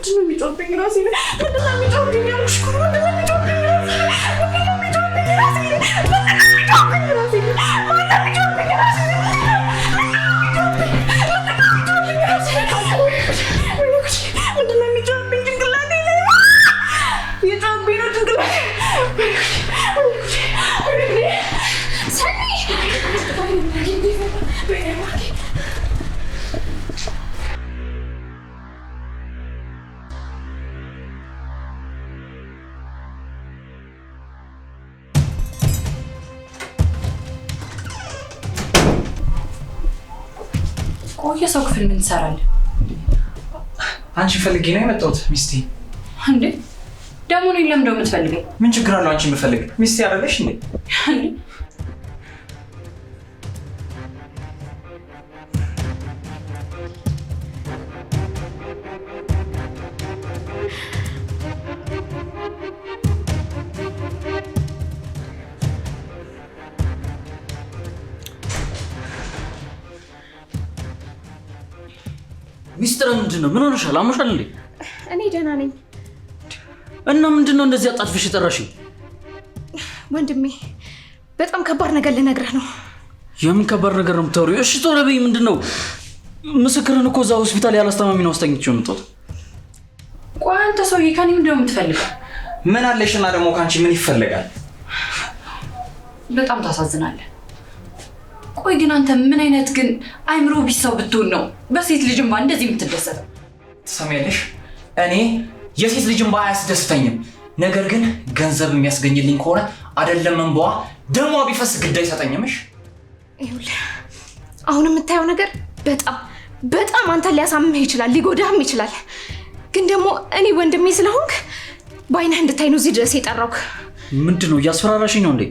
ምንድን ነው የሚጮህብኝ ራሴ? ምንድን ነው የሚጮህብኝ ያልኩሽ እኮ ነው። ምንድን ነው የሚጮህብኝ ራሴ? ምንድን ነው የሚጮህብኝ ራሴ? ምንድን ነው የሚጮህብኝ ራሴ? ማን ነው የሚጮህብኝ ራሴ? ምንድን ነው የሚጮህብኝ ጭንቅላቴ ላይ? የጮህብኝ ነው ጭንቅላቴ። ሰኒ ቆየ ሰው ክፍል ምን ትሰራለህ? አንቺ ፈልጌ ነው የመጣሁት ሚስቴ። እንዴ ደግሞ እኔን ለምን ነው የምትፈልገኝ? ምን ችግር አለው አንቺ የምፈልግ? ሚስቴ አይደለሽ እንዴ? ሚስጥር ምንድነው? ምን ሆነሻል? አሞሻል እንዴ? እኔ ደህና ነኝ። እና ምንድነው እንደዚህ አጣጥፍሽ የጠራሽኝ? ወንድሜ በጣም ከባድ ነገር ልነግርህ ነው። የምን ከባድ ነገር ነው የምታወሪው? እሺ ቶሎ በይ። ምንድነው? ምስክርን እኮ እዛ ሆስፒታል ያላስተማሚ ነው አስተኝቼው የምትወጣ። ቆይ አንተ ሰውዬ ከኔ ምንድን ነው የምትፈልገው? ምን አለሽና ደግሞ ካንቺ ምን ይፈልጋል? በጣም ታሳዝናለህ። ቆይ ግን አንተ ምን አይነት ግን አይምሮ ቢስ ሰው ብትሆን ነው በሴት ልጅ እንባ እንደዚህ የምትደሰተው? ትሰሚያለሽ? እኔ የሴት ልጅ እንባ አያስደስተኝም። ነገር ግን ገንዘብ የሚያስገኝልኝ ከሆነ አይደለም እንባዋ ደሟ ቢፈስ ግድ አይሰጠኝምሽ። ይኸውልህ አሁን የምታየው ነገር በጣም አንተን ሊያሳምህ ይችላል፣ ሊጎዳህም ይችላል። ግን ደግሞ እኔ ወንድሜ ስለሆንክ በአይነህ እንድታይ ነው እዚህ ድረስ የጠራሁህ። ምንድነው? እያስፈራራሽኝ ነው እንዴ?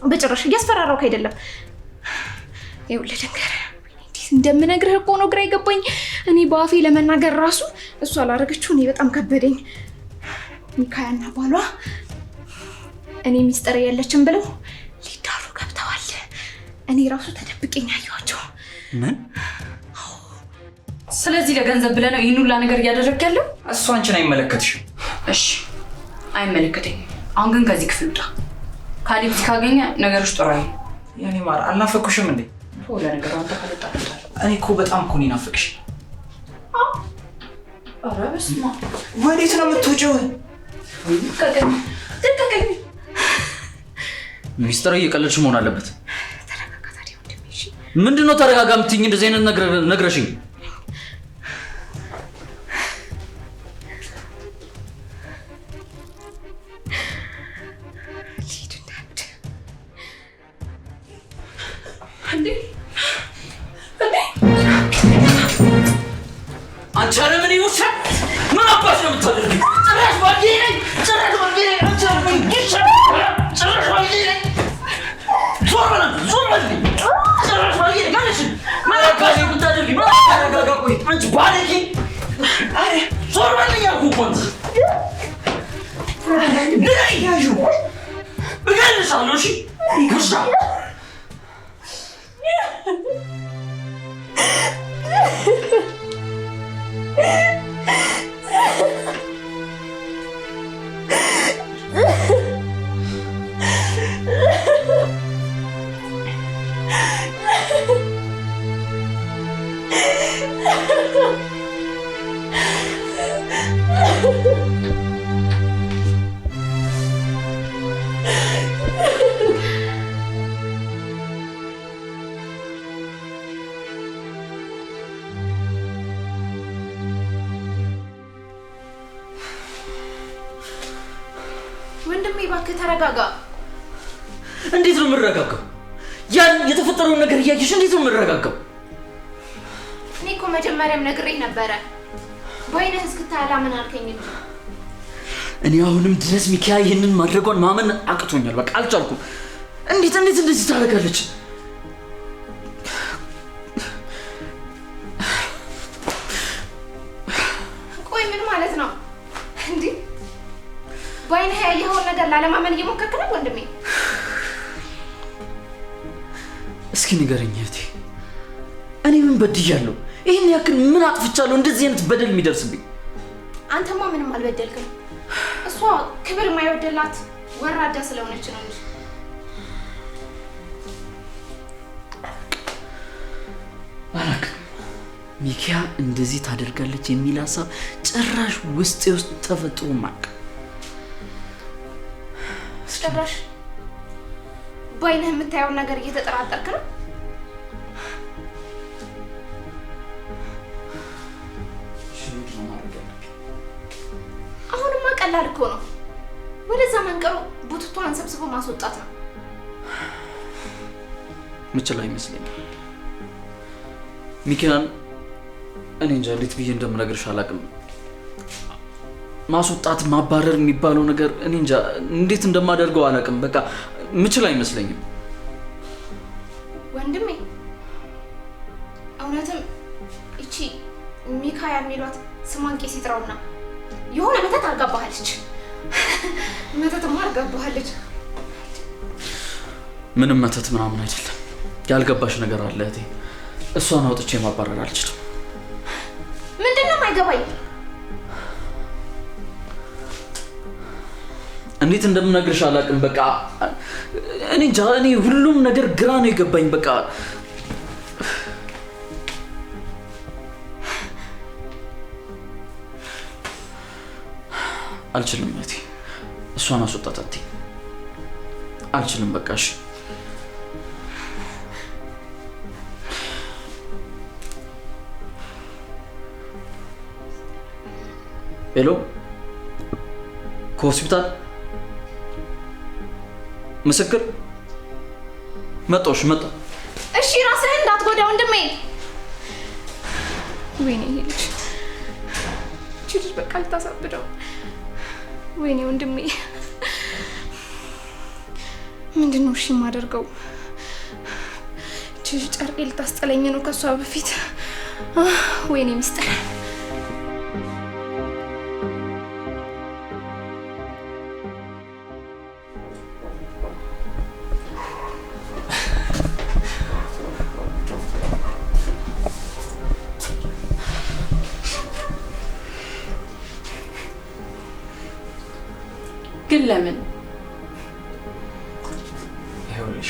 በጭራሽ እያስፈራራሁህ አይደለም። ይኸውልህ ልንገርህ፣ እንዴት እንደምነግርህ እኮ ነው ግራ የገባኝ። እኔ በአፌ ለመናገር ራሱ እሷ አላረገችው እኔ በጣም ከበደኝ። ሚካያና ባሏ እኔ ሚስጥር የለችም ብለው ሊዳሩ ገብተዋል። እኔ ራሱ ተደብቄኝ ያየኋቸው። ምን? ስለዚህ ለገንዘብ ብለህ ነው ይህን ሁላ ነገር እያደረግህ ያለው? እሱ አንቺን አይመለከትሽም። እሺ አይመለከተኝም። አሁን ግን ከዚህ ክፍል ውጣ። ካሌብ ካገኘ ነገሮች ጥሩ አይደለም። የኔ ማር አልናፈኩሽም እንዴ? ሁሉ ነገር አንተ ካልጣጣ እኔ እኮ በጣም እኮ ነው ናፈቅሽ። ኧረ በስመ አብ! ወዴት ነው የምትወጪው? ተቀቀኝ። ሚስጥር እየቀለድሽ መሆን አለበት። ተረጋጋ ታዲያ ወንድሜ። እሺ ምንድነው ተረጋጋ የምትይኝ? እንደዚህ አይነት ነገር ነግረሽኝ አንቺ አረ ምን ይውሻል? ምን አባሽ ነው የምታደርጊው? ጭራሽ ባንዴ ነኝ። አንቺ አረ ምን ይውሻል? ጭራሽ ባንዴ ነኝ። ዞር በል። ጭራሽ ባንዴ ነኝ ማለት ምን አባሽ ነው የምታደርጊው? ተረጋጋ። ቆይ አንቺ ባለጌ! አረ ዞር በል እያልኩ እኮ ነው። ነይ ያዡ እገልሻለሁ። እሺ ውሻ ወንድሜ እባክህ ተረጋጋ። እንዴት ነው የምረጋጋው? ያን የተፈጠረውን ነገር እያየሽ እንዴት ነው የምረጋጋው? እኔ እኮ መጀመሪያም ነግሬህ ነበረ። በአይነህ እስክታይ አላምን አልከኝ እንጂ እኔ አሁንም ድረስ ሚኪያ ይህንን ማድረጓን ማመን አቅቶኛል። በቃ አልቻልኩም። እንዴት እንደዚህ ታደርጋለች? ቆይ ምን ማለት ነው እንዴ? በአይነህ ያየኸውን ነገር ላለማመን እየሞከርክ ነው ወንድሜ? እስኪ ንገረኝ እህቴ፣ እኔ ምን በድያለሁ? ይህን ያክል ምን አጥፍቻለሁ እንደዚህ አይነት በደል የሚደርስብኝ? አንተማ ምንም አልበደልክም። እሷ ክብር የማይወደላት ወራዳ ስለሆነች ነው እንጂ። አላውቅም። ሚኪያ እንደዚህ ታደርጋለች የሚል ሀሳብ ጭራሽ ውስጥ ተፈጥሮ ማቅ ጭራሽ ባይነህ የምታየውን ነገር እየተጠራጠርክ ነው። አሁንማ ቀላል እኮ ነው። ወደዛ መንቀሩ ቡትቷን ሰብስቦ ማስወጣት ነው። ምችል አይመስለኝም። ሚኪያን እኔ እንጃ እንዴት ብዬ እንደምነግርሽ አላውቅም። ማስወጣት ማባረር የሚባለው ነገር እኔ እንጃ እንዴት እንደማደርገው አላውቅም። በቃ ምችል አይመስለኝም። ወንድሜ እውነትም እቺ ሚካያ የሚሏት ስሟን ቄስ ይጥራውና የሆነ መተት አርጋባሃለች። መተትማ አርጋባሃለች። ምንም መተት ምናምን አይደለም። ያልገባሽ ነገር አለ እህቴ። እሷን አውጥቼ ማባረር አልችልም። ምንድነው የማይገባኝ? እንዴት እንደምነግርሽ አላውቅም። በቃ እኔ እንጃ እኔ ሁሉም ነገር ግራ ነው የገባኝ። በቃ አልችልም እህቴ። እሷን አስወጣት አትይ። አልችልም በቃ እሺ። ሄሎ ከሆስፒታል ምስክር መጣሽ? መጣ። እሺ ራስህን እንዳትጎዳ ወንድሜ። ወይኔ ልጅ በቃ ልታሳብደው። ወይኔ ወንድሜ ምንድነው እሺ የማደርገው? ጨርቄ ልታስጠለኝ ነው ከሷ በፊት። ወይኔ ሚስጥር። ግን ለምን? ይኸውልሽ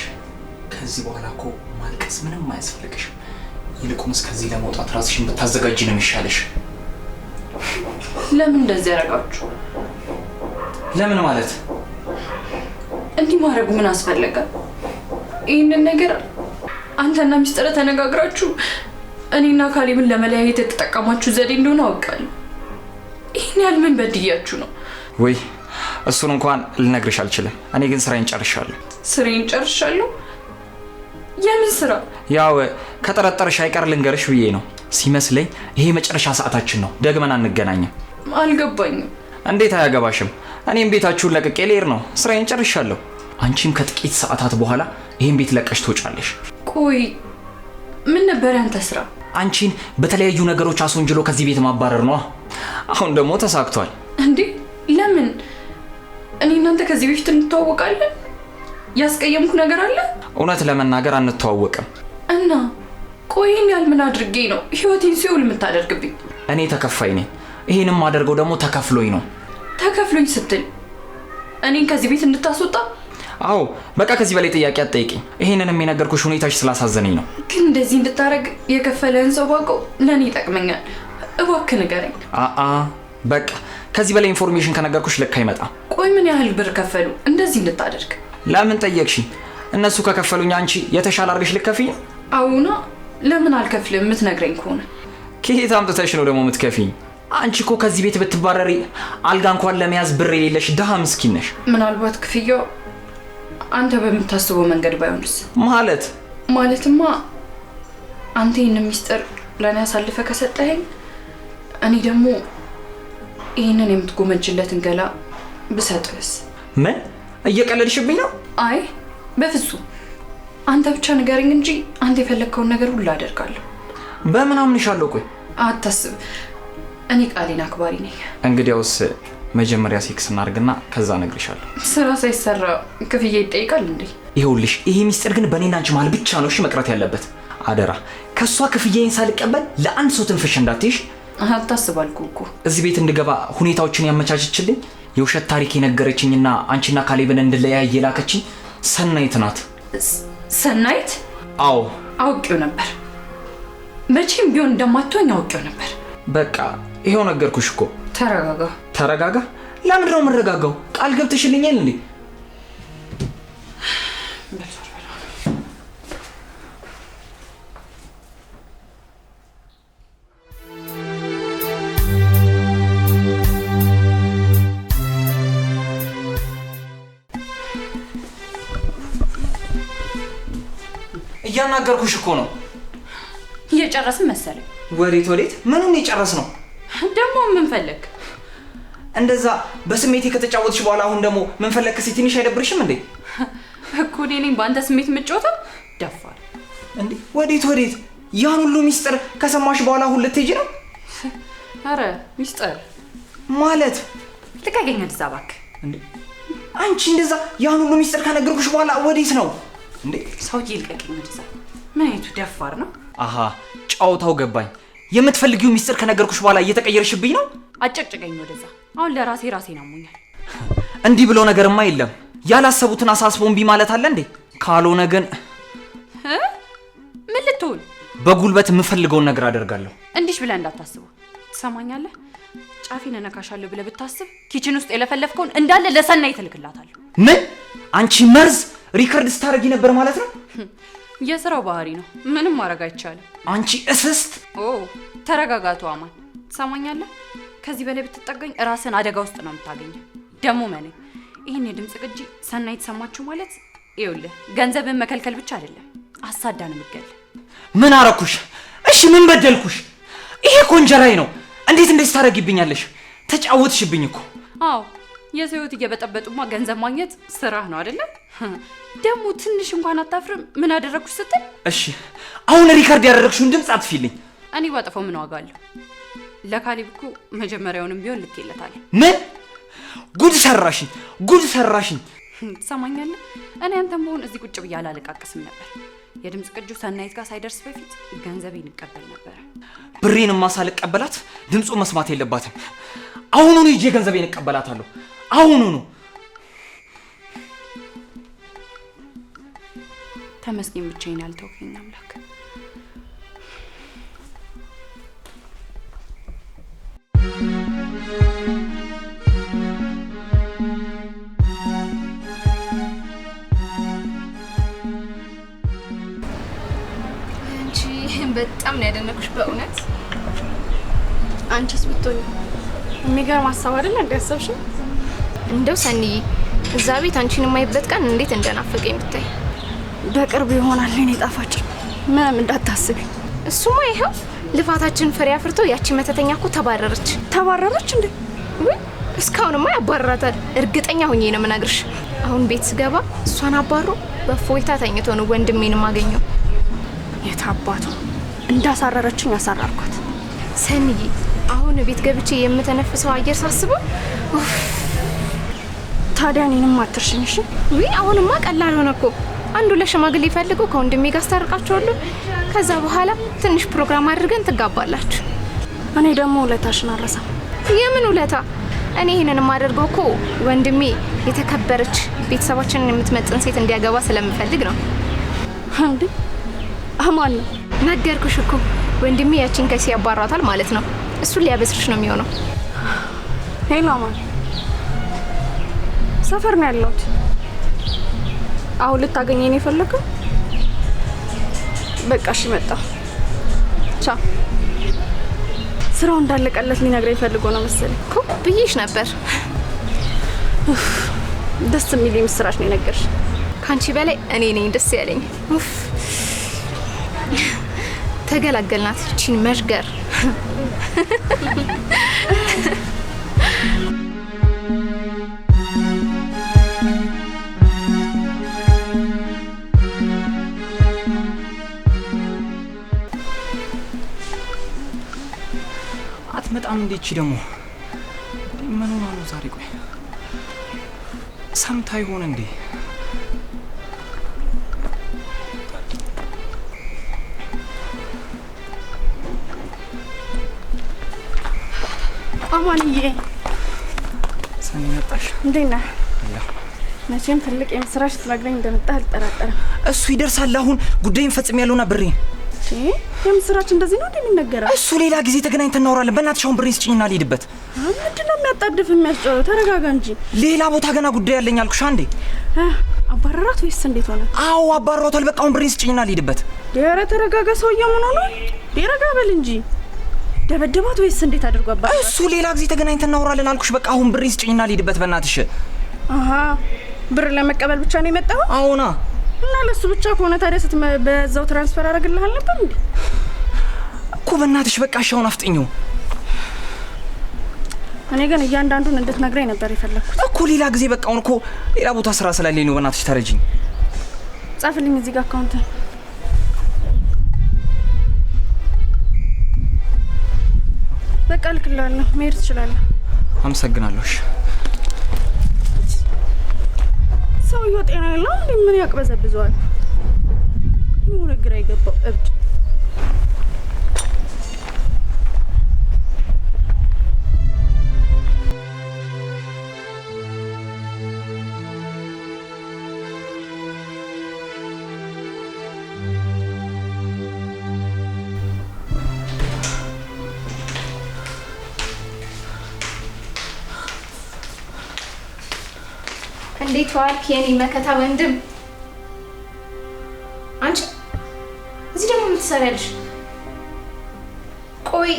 ከዚህ በኋላ እኮ ማልቀስ ምንም አያስፈልግሽም። ይልቁንስ ከዚህ ለመውጣት ራስሽን ብታዘጋጂ ነው የሚሻለሽ። ለምን እንደዚህ ያደርጋችሁ? ለምን ማለት? እንዲህ ማድረጉ ምን አስፈለገ? ይህንን ነገር አንተና ሚስጥር ተነጋግራችሁ እኔና ካሌብን ለመለያየት የተጠቀማችሁ ዘዴ እንደሆነ አውቃለሁ። ይህን ያህል ምን በድያችሁ ነው? ወይ እሱን እንኳን ልነግርሽ አልችልም። እኔ ግን ስራዬን ጨርሻለሁ። ስራዬን ጨርሻለሁ? የምን ስራ? ያው ከጠረጠርሽ አይቀር ልንገርሽ ብዬ ነው። ሲመስለኝ ይሄ መጨረሻ ሰዓታችን ነው። ደግመን አንገናኝም። አልገባኝም። እንዴት አያገባሽም? እኔም ቤታችሁን ለቅቄ ልሄድ ነው። ስራዬን ጨርሻለሁ። አንቺም ከጥቂት ሰዓታት በኋላ ይሄን ቤት ለቀሽ ትወጫለሽ። ቆይ ምን ነበር ያንተ ስራ? አንቺን በተለያዩ ነገሮች አስወንጅሎ ከዚህ ቤት ማባረር ነው። አሁን ደግሞ ተሳክቷል። እንዴ ለምን? እኔ እናንተ ከዚህ በፊት እንተዋወቃለን? ያስቀየምኩ ነገር አለ? እውነት ለመናገር አንተዋወቅም። እና ቆይን ያል ምን አድርጌ ነው ህይወቴን ሲኦል የምታደርግብኝ? እኔ ተከፋይ ነኝ። ይሄንም ማደርገው ደግሞ ተከፍሎኝ ነው። ተከፍሎኝ ስትል እኔን ከዚህ ቤት እንድታስወጣ? አዎ በቃ ከዚህ በላይ ጥያቄ አትጠይቂኝ። ይሄንንም የነገርኩሽ ሁኔታሽ ስላሳዘነኝ ነው። ግን እንደዚህ እንድታረግ የከፈለህን ሰው ባውቀው ለእኔ ይጠቅመኛል። እባክህ ንገረኝ። በቃ ከዚህ በላይ ኢንፎርሜሽን ከነገርኩሽ ልክ አይመጣም። ቆይ ምን ያህል ብር ከፈሉ እንደዚህ እንድታደርግ? ለምን ጠየቅሽ? እነሱ ከከፈሉኝ አንቺ የተሻለ አድርገሽ ልከፊኝ? አውና ለምን አልከፍልም የምትነግረኝ ከሆነ? ከየት አምጥተሽ ነው ደግሞ የምትከፊኝ? አንቺ እኮ ከዚህ ቤት ብትባረሪ አልጋ እንኳን ለመያዝ ብር የሌለሽ ድሃ ምስኪን ነሽ። ምናልባት ክፍያው አንተ በምታስበው መንገድ ባይሆንስ? ማለትማ አንተ ይህንን ሚስጥር ለእኔ አሳልፈ ከሰጠኸኝ እኔ ደግሞ ይህንን የምትጎመጅለትን ገላ ብሰጥህስ? ምን እየቀለድሽብኝ ነው? አይ በፍጹም። አንተ ብቻ ንገረኝ እንጂ አንተ የፈለግከውን ነገር ሁሉ አደርጋለሁ። በምን አምንሻለሁ? ቆይ አታስብ፣ እኔ ቃሌን አክባሪ ነኝ። እንግዲያውስ መጀመሪያ ሴክስ እናድርግና ከዛ እነግርሻለሁ። ስራ ሳይሰራ ክፍያ ይጠይቃል እንዴ? ይኸውልሽ ይሄ ሚስጥር ግን በእኔና አንቺ መሀል ብቻ ነው እሺ መቅረት ያለበት። አደራ ከሷ ክፍያዬን ሳልቀበል ለአንድ ሰው ትንፍሽ እንዳትይሽ። አታስባልኩ እኮ እዚህ ቤት እንድገባ ሁኔታዎችን ያመቻችችልኝ የውሸት ታሪክ የነገረችኝና አንቺና ካሌብን እንድለያይ የላከችኝ ሰናይት ናት። ሰናይት? አዎ አውቄው ነበር። መቼም ቢሆን እንደማትሆኝ አውቄው ነበር። በቃ ይሄው ነገርኩሽ እኮ። ተረጋጋ። ተረጋጋ? ለምንድን ነው የምረጋጋው? ቃል ገብተሽልኛል እንዴ? እያናገርኩሽ እኮ ነው። እየጨረስን መሰለኝ። ወዴት ወዴት? ምኑን የጨረስ ነው ደግሞ? ምን ፈለግ? እንደዛ በስሜቴ ከተጫወትሽ በኋላ አሁን ደግሞ ምን ፈለክ? ትንሽ አይደብርሽም እንዴ? እኮ እኔ ነኝ በአንተ ስሜት የምትጫወተው? ደፋር እንዴ! ወዴት ወዴት? ያን ሁሉ ሚስጥር ከሰማሽ በኋላ አሁን ልትሄጂ ነው? አረ ሚስጥር ማለት ልቀቀኝ እዛ እባክህ። እንዴ አንቺ እንደዛ ያን ሁሉ ሚስጥር ከነገርኩሽ በኋላ ወዴት ነው እንዴ? ሰውዬ ልቀቀኝ እዛ። ምን አይነቱ ደፋር ነው? አሃ ጫውታው ገባኝ። የምትፈልጊው ሚስጥር ከነገርኩሽ በኋላ እየተቀየርሽብኝ ነው? አጨቅጭቀኝ ወደዛ። አሁን ለራሴን አሞኛል። እንዲህ ብሎ ነገርማ የለም። ያላሰቡትን አሳስቦን ቢ ማለት አለ እንዴ? ካልሆነ ግን ምን ልትሆን? በጉልበት የምፈልገውን ነገር አደርጋለሁ። እንዲሽ ብለህ እንዳታስበው ትሰማኛለህ? ጫፊን እነካሻለሁ ብለህ ብታስብ ኪችን ውስጥ የለፈለፍከውን እንዳለ ለሰናይት እልክላታለሁ። ምን? አንቺ መርዝ ሪከርድ ስታደርጊ ነበር ማለት ነው? የስራው ባህሪ ነው። ምንም ማድረግ አይቻልም። አንቺ እስስት። ተረጋጋቱ አማን። ትሰማኛለህ? ከዚህ በላይ ብትጠጋኝ ራስን አደጋ ውስጥ ነው የምታገኘው። ደግሞ ማን ይሄን የድምጽ ቅጂ ሰናይት ሰማችሁ ማለት ይኸውልህ ገንዘብን መከልከል ብቻ አይደለም፣ አሳዳን ምገል። ምን አረኩሽ? እሺ ምን በደልኩሽ? ይሄ ኮንጀራይ ነው። እንዴት እንደዚህ ታረጊብኛለሽ? ተጫወትሽብኝ እኮ። አዎ የሰው ህይወት እየበጠበጡማ ገንዘብ ማግኘት ስራህ ነው አይደለ? ደግሞ ትንሽ እንኳን አታፍርም? ምን አደረኩሽ ስትል? እሺ አሁን ሪከርድ ያደረግሽውን ድምጽ አጥፊልኝ። እኔ ባጠፋው ምን ዋጋ አለው? ለካሌብ እኮ መጀመሪያውንም ቢሆን ልኬለታለሁ። ምን ጉድ ሰራሽኝ! ጉድ ሰራሽኝ! ትሰማኛለህ? እኔ አንተም በሆን እዚህ ቁጭ ብዬ አላለቃቅስም ነበር። የድምጽ ቅጂው ሰናይት ጋር ሳይደርስ በፊት ገንዘቤን እቀበል ነበር። ብሬንማ ሳልቀበላት ድምጹ መስማት የለባትም። አሁኑኑ ሂጄ ገንዘቤን እቀበላታለሁ። አሁኑኑ። ተመስገን ብቻዬን ያልተውከኝ አምላክ። በጣም ነው ያደነኩሽ በእውነት። አንቺስ ብትሆኚ የሚገርም ሀሳብ አይደል እንዲያሰብሽው? እንደው ሰንዬ እዛ ቤት አንቺን የማይበት ቀን እንዴት እንደናፈቀኝ ብታይ። በቅርቡ ይሆናል የኔ ጣፋጭ፣ ምንም እንዳታስቢ። እሱማ ይኸው ልፋታችን ፍሬ አፍርቶ ያቺ መተተኛ እኮ ተባረረች። ተባረረች እንዴ? ወይ እስካሁንማ ያባረራታል። እርግጠኛ ሆኜ ነው የምነግርሽ። አሁን ቤት ስገባ እሷን አባሮ በፎይታ ተኝቶ ነው ወንድሜን ማገኘው። የታባቱ እንዳሳረረችኝ ያሳራርኳት። ሰንዬ አሁን ቤት ገብቼ የምተነፍሰው አየር ሳስበው ታዲያ እኔንም አትርሽኝ እሺ? ወይ አሁንማ ቀላል ሆነ እኮ። አንዱ ለሽማግሌ ፈልገው ከወንድሜ ጋር አስታርቃቸዋለሁ። ከዛ በኋላ ትንሽ ፕሮግራም አድርገን ትጋባላችሁ። እኔ ደግሞ ውለታሽን አልረሳም። የምን ውለታ? እኔ ይሄንን የማደርገው እኮ ወንድሜ የተከበረች ቤተሰባችንን የምትመጥን ሴት እንዲያገባ ስለምፈልግ ነው። እንዴ አማን ነው ነገርኩሽ እኮ። ወንድሜ ያቺን ከሲ ያባራታል ማለት ነው። እሱን ሊያበስርሽ ነው የሚሆነው። ሄሎ አማን፣ ሰፈር ነው ያለሁት። አሁን ልታገኘኝ ነው የፈለከው? በቃ እሺ መጣሁ። ቻው። ስራው እንዳለቀለት ሊነግረኝ ፈልጎ ነው መሰለኝ እኮ ብዬሽ ነበር። ደስ የሚል ምስራች ነው የነገርሽ። ካንቺ በላይ እኔ ነኝ ደስ ያለኝ። ተገላገልናት እቺን መሽገር። አትመጣም እንዴ? እቺ ደግሞ ምን ሆና ነው ዛሬ? ቆይ ሰምታ ይሆን እንዴ? አማንዬ ሰኒ መጣሽ? እንዴት ነህ? መቼም ትልቅ የምስራች ትነግረኝ እንደመጣህ አልጠራጠርም። እሱ ይደርሳል። አሁን ጉዳይን ፈጽሜያለሁና ብሬን። የምስራች እንደዚህ ነው እንደሚነገረው? እሱ ሌላ ጊዜ ተገናኝተን እናወራለን። በእናትሽ አሁን ብሬን ስጭኝና ልሂድበት። ምንድን ነው የሚያጣድፍ የሚያስጨው? ተረጋጋ እንጂ። ሌላ ቦታ ገና ጉዳይ አለኝ አልኩሽ አንዴ። አባረራት ወይስ እንዴት ሆነ? አዎ አባረራታል። በቃ አሁን ብሬን ስጭኝና ልሂድበት። ኧረ ተረጋጋ ሰውዬው፣ ምን ሆነ? ረጋ በል እንጂ። ደበደባት ወይስ እንዴት አድርጎ አባረራት? እሱ ሌላ ጊዜ ተገናኝተን እናወራለን አልኩሽ። በቃ አሁን ብሬን ስጭኝና ልሂድበት በእናትሽ። ብር ለመቀበል ብቻ ነው የመጣው? አዎና። እና ለሱ ብቻ ከሆነ ታዲያ በዛው ትራንስፈር አደርግልሃል ነበር እንዴ? እኮ በእናትሽ በቃ አሻውን አፍጥኝው። እኔ ግን እያንዳንዱን እንድትነግረኝ ነበር የፈለኩት እኮ ሌላ ጊዜ። በቃ አሁን እኮ ሌላ ቦታ ስራ ስላለኝ ነው። በእናትሽ ተረጂኝ። ጻፍልኝ እዚህ ጋር አካውንት። በቃ ልክላለሁ። መሄድ ትችላለህ። አመሰግናለሁ። ሰውዬው ጤና የለውም እንዴ? ምን ያቅበዘብዘዋል? የሆነ ግራ የገባው እብድ። እንዴት ዋልክ የኔ መከታ ወንድም? አንቺ እዚህ ደግሞ ምን ትሰሪያለሽ? ቆይ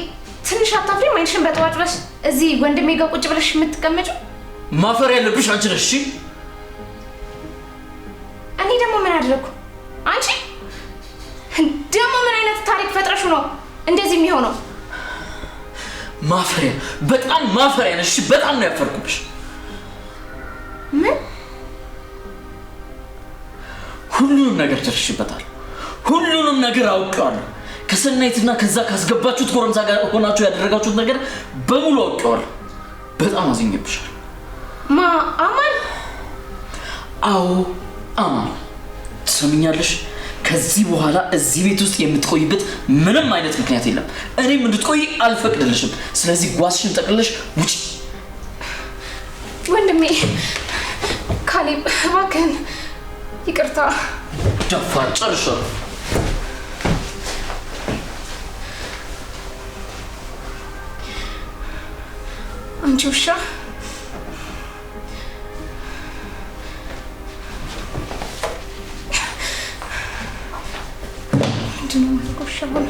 ትንሽ አታፍሪም? አይንሽን በጠዋጭበሽ እዚህ ወንድሜ ጋር ቁጭ ብለሽ የምትቀመጪው? ማፈር ያለብሽ አንቺ ነሽ። እሺ እኔ ደግሞ ምን አደረኩ? አንቺ ደግሞ ምን አይነት ታሪክ ፈጥረሽ ነው እንደዚህ የሚሆነው? ማፈሪያ፣ በጣም ማፈሪያ ነሽ። በጣም ነው ያፈርኩብሽ። ምን? ሁሉንም ነገር ደርሽበታል። ሁሉንም ነገር አውቀዋለሁ። ከሰናይትና ከዛ ካስገባችሁት ጎረምሳ ጋር ሆናችሁ ያደረጋችሁት ነገር በሙሉ አውቀዋለሁ። በጣም አዝኜብሻል። አማን? አዎ አማን፣ ትሰምኛለሽ? ከዚህ በኋላ እዚህ ቤት ውስጥ የምትቆይበት ምንም አይነት ምክንያት የለም። እኔም እንድትቆይ አልፈቅድልሽም። ስለዚህ ጓዝሽን ጠቅልለሽ ውጪ። ወንድሜ ካሌብ እባክህን ይቅርታ። ደፋር፣ ጨርሻለሁ። አንቺ ውሻ! ምንድን ነው የማደርገው? ውሻ ሆነ።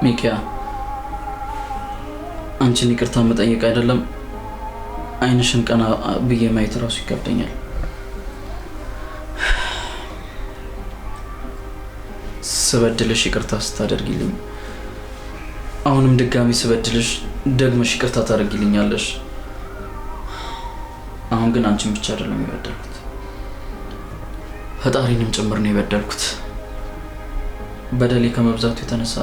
ሚኪያ፣ አንቺን ይቅርታ መጠየቅ አይደለም አይንሽን ቀና ብዬ ማየት እራሱ ይከብደኛል። ስበድልሽ ይቅርታ ስታደርጊልኝ፣ አሁንም ድጋሚ ስበድልሽ ደግመሽ ይቅርታ ታደርጊልኛለሽ። አሁን ግን አንቺን ብቻ አይደለም የበደልኩት፣ ፈጣሪንም ጭምር ነው የበደልኩት። በደሌ ከመብዛቱ የተነሳ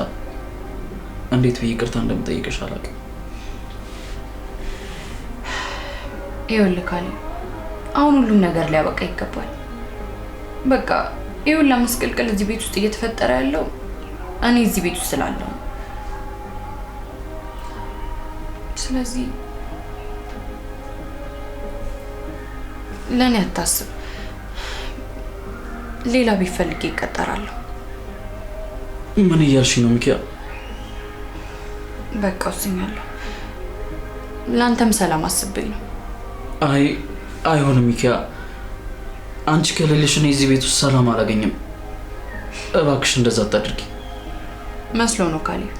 እንዴት ብዬ ይቅርታ እንደምጠይቅሽ አላውቅም። ይኸውልህ ካሌብ፣ አሁን ሁሉም ነገር ሊያበቃ ይገባል። በቃ ይኸውልህ መስቀልቅል እዚህ ቤት ውስጥ እየተፈጠረ ያለው እኔ እዚህ ቤት ውስጥ ስላለው። ስለዚህ ለእኔ አታስብ። ሌላ ቤት ፈልጌ ይቀጠራለሁ። ምን እያልሽ ነው ሚኪያ? በቃ ወስኛለሁ። ለአንተም ሰላም አስብኝ ነው። አይሆንም ሚኪያ፣ አንቺ ከሌለሽ እኔ እዚህ ቤት ውስጥ ሰላም አላገኝም። እባክሽ እንደዛ አታድርጊ። መስሎ ነው ካሌብ።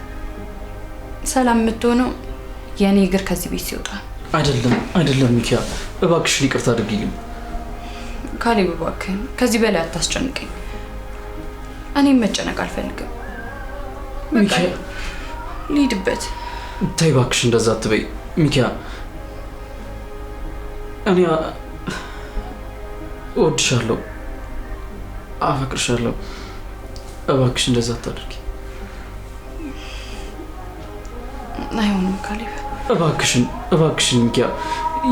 ሰላም የምትሆነው የእኔ እግር ከዚህ ቤት ሲወጣ። አይደለም ሚኪያ፣ እባክሽ ይቅርታ አድርጊልኝ። ካሌብ እባክህን ከዚህ በላይ አታስጨንቀኝ። እኔም መጨነቅ አልፈልግም። ሚኪያ ልሂድበት። ተይ እባክሽ እንደዛ አትበይ ሚኪያ። እኔ እወድሻለሁ፣ አፈቅርሻለሁ። እባክሽ እንደዛ አታድርጊ። አይሆንም ካሌብ። እባክሽን ሚኪያ፣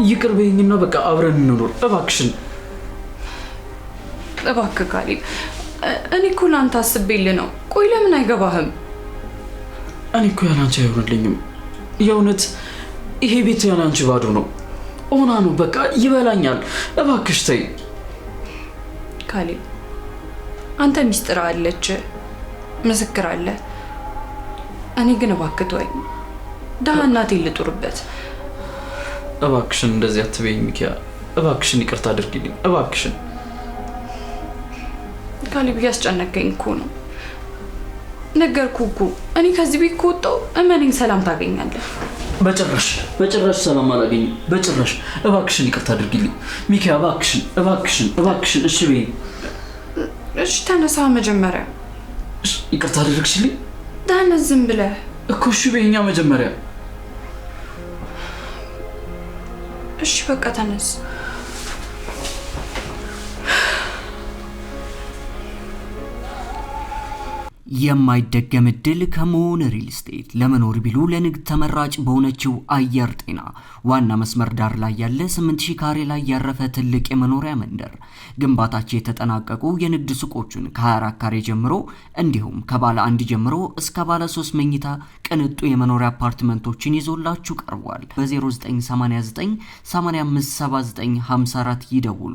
ይቅር በይኝና በቃ አብረን እንኖር። እባክሽን እባክህ ካሌብ፣ እኔ እኮ ለአንተ አስቤልህ ነው። ቆይ ለምን አይገባህም? እኔ እኮ ያላንቺ አይሆንልኝም። የእውነት ይሄ ቤት ያላንቺ ባዶ ነው። ኦና ነው በቃ ይበላኛል። እባክሽ ተይ ካሌብ። አንተ ሚስጥር አለች፣ ምስክር አለ። እኔ ግን እባክህ ተወኝ። ደሃ እናቴን ልጡርበት። እባክሽን እንደዚህ አትበይኝ ሚኪያ። እባክሽን ይቅርታ አድርጊልኝ እባክሽን። ካሌብ እያስጨነቀኝ እኮ ነው። ነገርኩህ እኮ እኔ ከዚህ ቤት ከወጣሁ እመነኝ ሰላም ታገኛለህ። በጭራሽ ሰላም አላገኝም። በጭራሽ። እባክሽን ይቅርታ አድርጊልኝ ሚኪያ። እባክሽን እሺ በይኝ። እሺ ተነሳ መጀመሪያ። ይቅርታ አድርግሽልኝ። ተነስ ዝም ብለህ እኮ እሺ በይኛ መጀመሪያ። እሺ በቃ ተነስ። የማይደገም እድል ከመሆን ሪል ስቴት ለመኖር ቢሉ ለንግድ ተመራጭ በሆነችው አየር ጤና ዋና መስመር ዳር ላይ ያለ 8000 ካሬ ላይ ያረፈ ትልቅ የመኖሪያ መንደር ግንባታቸው የተጠናቀቁ የንግድ ሱቆችን ከ24 ካሬ ጀምሮ እንዲሁም ከባለ 1 ጀምሮ እስከ ባለ 3 መኝታ ቅንጡ የመኖሪያ አፓርትመንቶችን ይዞላችሁ ቀርቧል። በ0989 857954 ይደውሉ።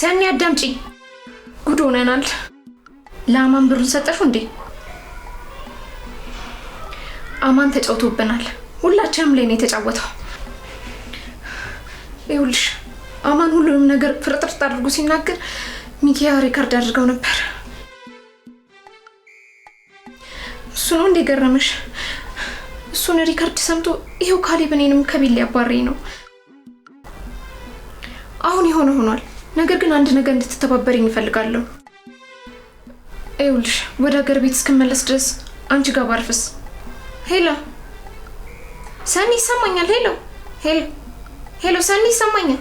ሰኒ አዳምጪ፣ ጉድ ሆነናል። ለአማን ብሩን ሰጠሽው እንዴ? አማን ተጫውቶብናል። ሁላችንም ላይ ነው የተጫወተው። ይኸውልሽ አማን ሁሉንም ነገር ፍርጥርጥ አድርጎ ሲናገር ሚኪያ ሪካርድ አድርገው ነበር። እሱ ነው እንደ ገረመሽ? እሱን ሪካርድ ሰምቶ ይሄው ካሌብ እኔንም ከቤት ሊያባረኝ ነው። አሁን የሆነ ሆኗል። ነገር ግን አንድ ነገር እንድትተባበሪኝ እፈልጋለሁ። ይኸውልሽ ወደ ሀገር ቤት እስክመለስ ድረስ አንቺ ጋር ባርፍስ? ሄሎ ሰኒ ይሰማኛል? ሄሎ ሰኒ ይሰማኛል?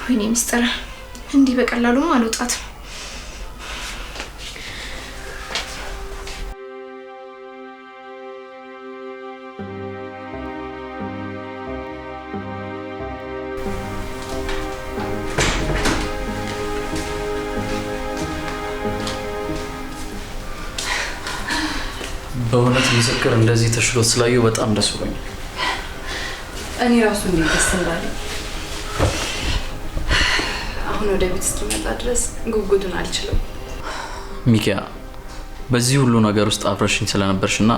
ወይኔ ሚስጥር እንዲህ በቀላሉም አልወጣትም። በእውነት ምስክር እንደዚህ ተሽሎት ስላየው በጣም ደስ ብሎኛል። እኔ ራሱ እንዴት ደስ እንዳለኝ። አሁን ወደ ቤት እስኪመጣ ድረስ ጉጉቱን አልችልም። ሚኪያ በዚህ ሁሉ ነገር ውስጥ አብረሽኝ ስለነበርሽና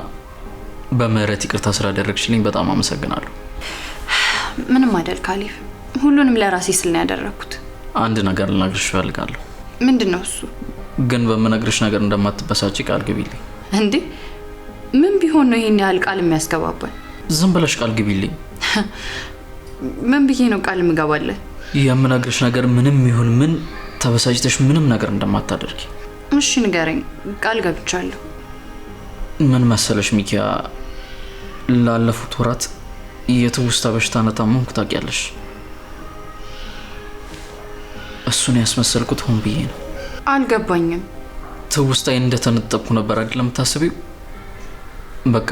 በምህረት ይቅርታ ስላደረግሽልኝ በጣም አመሰግናለሁ። ምንም አይደል ካሌብ፣ ሁሉንም ለራሴ ስል ነው ያደረኩት። አንድ ነገር ልነግርሽ እፈልጋለሁ። ምንድነው እሱ? ግን በምነግርሽ ነገር እንደማትበሳጪ ቃል ግቢልኝ። እንዴ ምን ቢሆን ነው ይሄን ያህል ቃል የሚያስገባባኝ? ዝም ብለሽ ቃል ግቢልኝ። ምን ብዬ ነው ቃል የምገባለህ? የምነግርሽ ነገር ምንም ይሁን ምን ተበሳጭተሽ ምንም ነገር እንደማታደርጊ። እሺ ንገረኝ። ቃል ገብቻለሁ። ምን መሰለሽ ሚኪያ፣ ላለፉት ወራት የትውስታ በሽታ እንደታመምኩ ታውቂያለሽ። እሱን ያስመሰልኩት ሆን ብዬ ነው። አልገባኝም። ትውስታዬን እንደተነጠቅኩ ነበር አይደል የምታስቢው? በቃ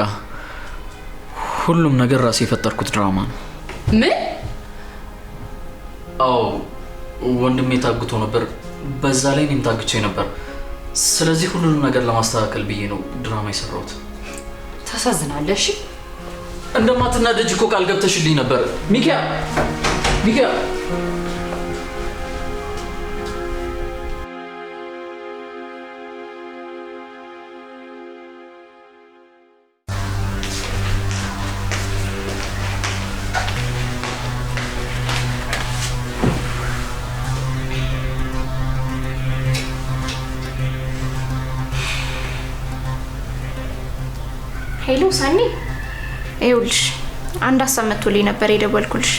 ሁሉም ነገር ራሴ የፈጠርኩት ድራማ ነው። ምን? አዎ ወንድሜ ታግቶ ነበር፣ በዛ ላይ እኔም ታግቼ ነበር። ስለዚህ ሁሉንም ነገር ለማስተካከል ብዬ ነው ድራማ የሰራሁት። ታሳዝናለሽ። እንደማትናደጅ እኮ ቃል ገብተሽልኝ ነበር ሚኪያ። ሄሎ ሰኒ፣ ይኸውልሽ አንድ ሀሳብ መጥቶልኝ ነበር የደወልኩልሽ።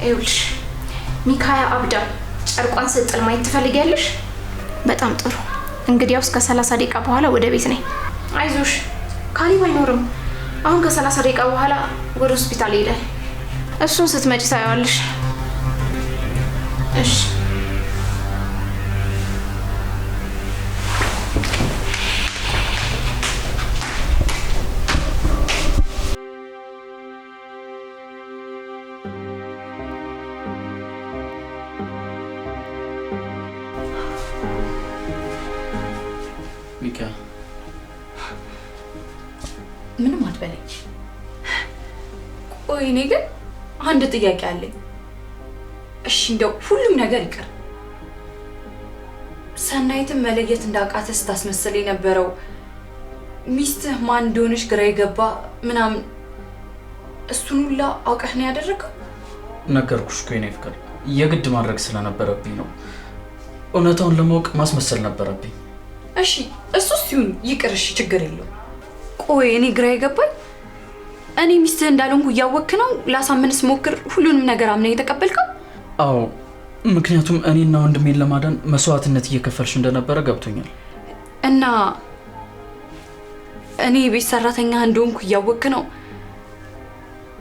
ይኸውልሽ ሚካያ አብዳ ጨርቋን ስትጥል ማየት ትፈልጊያለሽ? በጣም ጥሩ። እንግዲያውስ ከ30 ደቂቃ በኋላ ወደ ቤት ነኝ። አይዞሽ ካሌብ አይኖርም። አሁን ከ30 ደቂቃ በኋላ ወደ ሆስፒታል ይሄዳል። እሱን ስትመጪ ታየዋለሽ። እሺ ምንም አትበለኝ። ቆይ እኔ ግን አንድ ጥያቄ አለኝ። እሺ እንደው ሁሉም ነገር ይቀር፣ ሰናይትን መለየት እንዳቃተህ ስታስመስል የነበረው ሚስትህ ማን እንደሆነች ግራ የገባ ምናምን እሱን ሁላ አውቀህ ነው ያደረገው? ነገርኩሽ እኮ የኔ ፍቅር፣ የግድ ማድረግ ስለነበረብኝ ነው። እውነታውን ለማወቅ ማስመሰል ነበረብኝ። እሺ እሱስ ይሁን ይቅር፣ እሺ ችግር የለውም። ቆይ እኔ ግራ የገባኝ እኔ ሚስትህ እንዳልሆንኩ እያወቅህ ነው ላሳምንስ ሞክር ሁሉንም ነገር አምነህ የተቀበልከው? አዎ፣ ምክንያቱም እኔና ወንድሜን ለማዳን መስዋዕትነት እየከፈልሽ እንደነበረ ገብቶኛል። እና እኔ ቤት ሰራተኛ እንደሆንኩ እያወቅህ ነው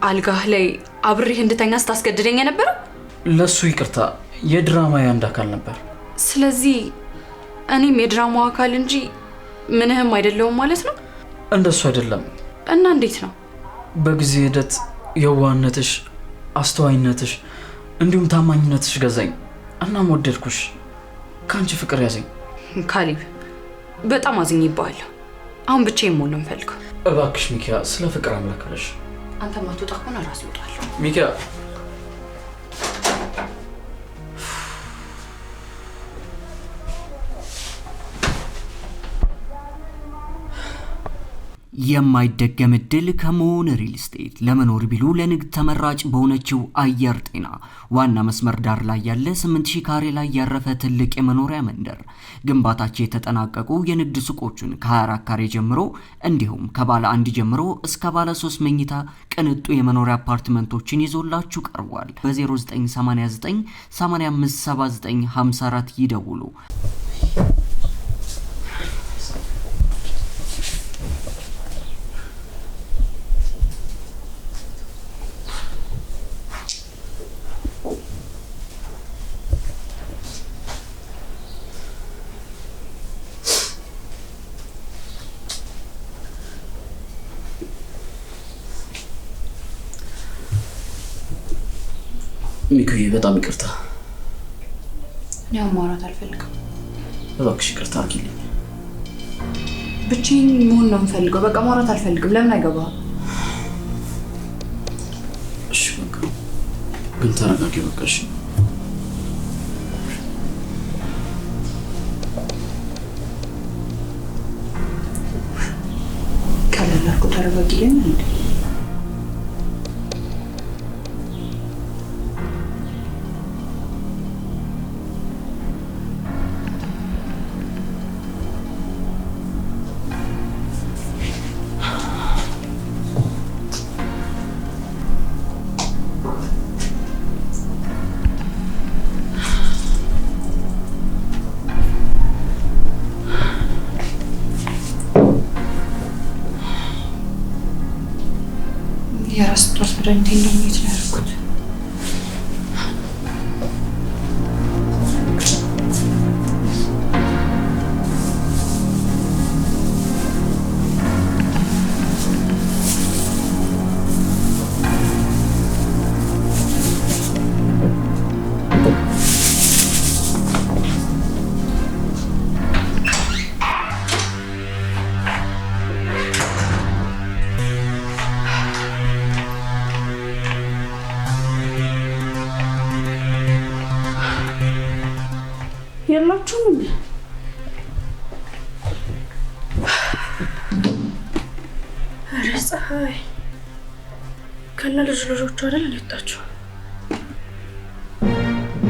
አልጋህ ላይ አብሬህ እንድተኛ ስታስገድደኝ የነበረው? ለሱ ይቅርታ፣ የድራማ አንድ አካል ነበር። ስለዚህ እኔም የድራማው አካል እንጂ ምንህም አይደለሁም ማለት ነው? እንደሱ አይደለም። እና እንዴት ነው? በጊዜ ሂደት የዋህነትሽ፣ አስተዋይነትሽ እንዲሁም ታማኝነትሽ ገዛኝ። እናም ወደድኩሽ። ከአንቺ ፍቅር ያዘኝ። ካሊብ በጣም አዝኜብሃለሁ። አሁን ብቻዬን መሆን ነው የምፈልገው። እባክሽ ሚኪያ፣ ስለ ፍቅር አምላክ ብለሽ አንተ ማትወጣ ከሆነ ራስ ይወጣለሁ። ሚኪያ የማይደገም እድል ከመሆን ሪል ስቴት ለመኖር ቢሉ ለንግድ ተመራጭ በሆነችው አየር ጤና ዋና መስመር ዳር ላይ ያለ 8000 ካሬ ላይ ያረፈ ትልቅ የመኖሪያ መንደር ግንባታቸው የተጠናቀቁ የንግድ ሱቆችን ከ24 ካሬ ጀምሮ እንዲሁም ከባለ 1 ጀምሮ እስከ ባለ 3 መኝታ ቅንጡ የመኖሪያ አፓርትመንቶችን ይዞላችሁ ቀርቧል። በ0989 857954 ይደውሉ። ሚኩዬ በጣም ይቅርታ። ያው ማውራት አልፈልግም። እባክሽ ይቅርታ አድርጊልኝ። ብቻዬን መሆን ነው የምፈልገው። በቃ ማውራት አልፈልግም። ለምን አይገባም? እሺ በቃ ግን ተረጋጊ። በቃ እሺ። ቀለል አድርጎ ተረጋጊልኝ እንዴ? የራስ ጥረት መድኃኒት እንደሚት ነው ያደረኩት። የላችሁም እንዴ? ኧረ ፀሐይ ከነ ልጆቹ አይደል የወጣችሁ?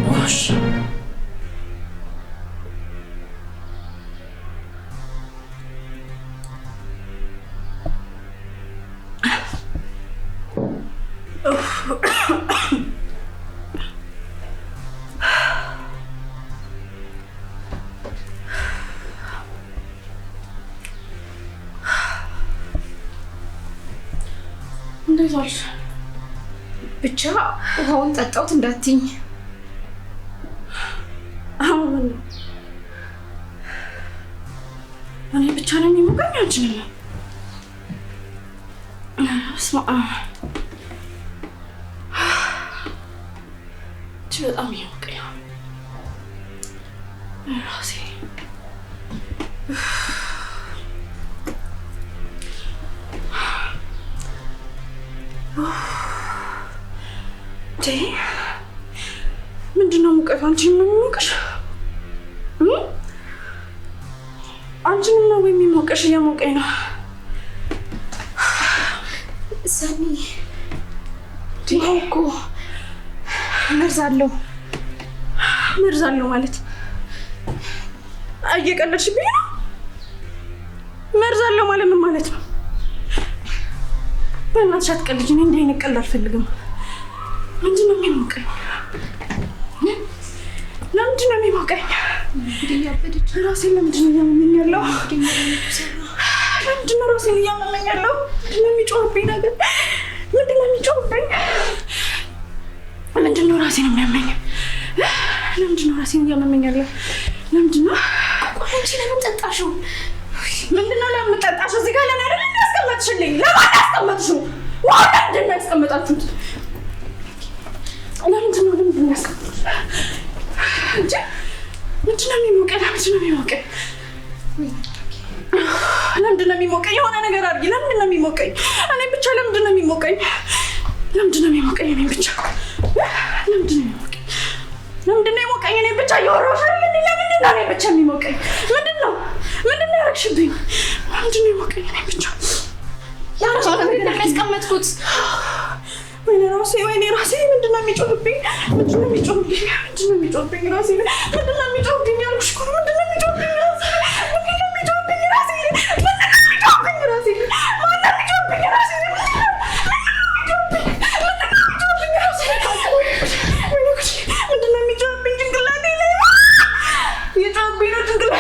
ዋሽ እንዴት ዋልሽ? ብቻ ውሃውን ጠጣሁት እንዳትኝ። አሁን እኔ ብቻ ነው የሚሞቀኝ አንቺን ነው? ስማ በጣም ይሞቀኝ ራሴ ምንድነው ሙቀቱ? አንቺ ምን ሙቀሽ? አንቺ ምን ነው የሚሞቀሽ? እየሞቀኝ ነው ሰኒ። ዲኮ መርዛለሁ ማለት እየቀለድሽብኝ ነው? መርዛለሁ ማለት ምን ማለት ነው? በእናትሽ አትቀልጂ። እኔ እንዲህ አይነት ቀልድ አልፈልግም። ምንድነው የሚሞቀኝ? ለምንድን ነው የሚሞቀኝ? ራሴን ለምንድን ነው እያመመኝ ያለው? ለምንድን ነው ራሴን እያመመኝ ያለው? ምንድን ነው የሚጮህብኝ ነገር? ምንድን ነው የሚጮህብኝ? ምንድን ነው ራሴን የሚያመኝ? ለምንድን ነው ራሴን እያመመኝ ያለው? ለምንድን ነው? ቆይ አንቺ ለምን ጠጣሽው? ምንድን ነው ለምን ጠጣሽው? እዚህ ጋር ለምን አይደል ያስቀመጥሽልኝ? ለማን ያስቀመጥሽው? ዋው ለምንድን ነው ያስቀመጣችሁት? ለምንድን ነው ያስቀመጥሽው? እንጂ ምንድን ነው የሚሞቀኝ? ለምንድን ነው የሚሞቀኝ? ለምንድን ነው የሚሞቀኝ? የሆነ ነገር አድርጊ። ለምንድን ነው የሚሞቀኝ? እኔ ብቻ ለምንድን ነው የሚሞቀኝ? ለምንድን ነው የሚሞቀኝ? እኔ ብቻ ለምንድን ነው የሚሞቀኝ? ለምንድን ነው የሚሞቀኝ? እኔ ብቻ እያወራሁሽ አይደል? ለምንድን ነው እኔ ብቻ የሚሞቀኝ? ምንድን ነው ያደረግሽብኝ? ለምንድን ነው የሚሞቀኝ? እኔ ብቻ ያንቺ ነገር ያስቀመጥኩት ወይኔ ራሴ ምንድን ነው የሚጮህብኝ? ምንድን ነው የሚጮህብኝ? ራሴ ምንድን ነው የሚጮህብኝ? ያልኩሽ እኮ ነው። ምንድን ነው የሚጮህብኝ? ራሴ ምንድን ነው የሚጮህብኝ? ራሴ ምንድን ነው የሚጮህብኝ? ራሴ ማን ነው የሚጮህብኝ? ራሴ ምንድን ነው የሚጮህብኝ? ጭንቅላቴ ላይ የጮህብኝ ነው ጭንቅላቴ